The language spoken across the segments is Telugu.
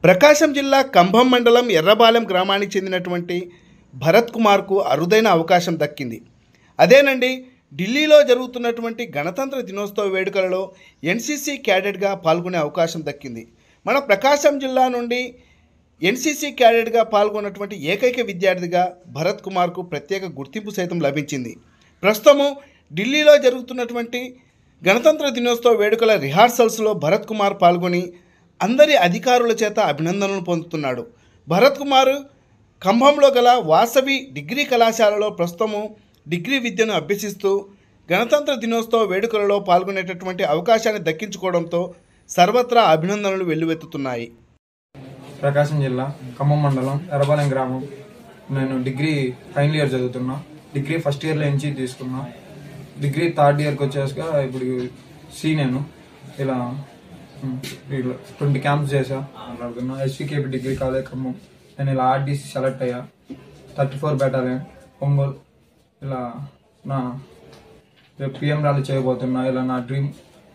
ప్రకాశం జిల్లా కంభం మండలం ఎర్రబాలెం గ్రామానికి చెందినటువంటి భరత్ కుమార్కు అరుదైన అవకాశం దక్కింది. అదేనండి, ఢిల్లీలో జరుగుతున్నటువంటి గణతంత్ర దినోత్సవ వేడుకలలో ఎన్సీసీ క్యాడెట్గా పాల్గొనే అవకాశం దక్కింది. మన ప్రకాశం జిల్లా నుండి ఎన్సీసీ క్యాడెట్గా పాల్గొన్నటువంటి ఏకైక విద్యార్థిగా భరత్ కుమార్కు ప్రత్యేక గుర్తింపు సైతం లభించింది. ప్రస్తుతము ఢిల్లీలో జరుగుతున్నటువంటి గణతంత్ర దినోత్సవ వేడుకల రిహార్సల్స్లో భరత్ కుమార్ పాల్గొని అందరి అధికారుల చేత అభినందనలు పొందుతున్నాడు. భరత్ కుమార్ కంభంలో గల వాసవి డిగ్రీ కళాశాలలో ప్రస్తుతము డిగ్రీ విద్యను అభ్యసిస్తూ గణతంత్ర దినోత్సవ వేడుకలలో పాల్గొనేటటువంటి అవకాశాన్ని దక్కించుకోవడంతో సర్వత్రా అభినందనలు వెల్లువెత్తుతున్నాయి. ప్రకాశం జిల్లా ఖమ్మం మండలం ఎర్రబాలెం గ్రామం. నేను డిగ్రీ ఫైనల్ ఇయర్ చదువుతున్నా. డిగ్రీ ఫస్ట్ ఇయర్లో ఎంసీ తీసుకున్నా. డిగ్రీ థర్డ్ ఇయర్కి వచ్చేసాక ఇప్పుడు నేను ఇలా 20 క్యాంప్స్ చేసా మాట్లాడుతున్నా. SVKP degree college Khammam. నేను ఇలా ఆర్టీసీ సెలెక్ట్ అయ్యా. 34 బెటాలియన్ ఒంగోలు. ఇలా నా పిఎం ర్యాలీ చేయబోతున్నా. ఇలా నా డ్రీమ్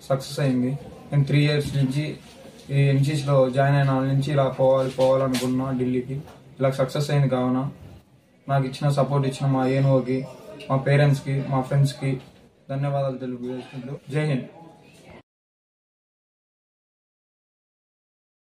సక్సెస్ అయింది. నేను 3 ఇయర్స్ నుంచి ఈ ఎన్సీసీలో జాయిన్ అయిన వాళ్ళ నుంచి ఇలా పోవాలనుకున్నా ఢిల్లీకి. ఇలా సక్సెస్ అయింది. కావున నాకు ఇచ్చిన సపోర్ట్ ఇచ్చిన మా ఏనుగుకి, మా పేరెంట్స్కి, మా ఫ్రెండ్స్కి ధన్యవాదాలు తెలుపుకుంటూ జై హింద్.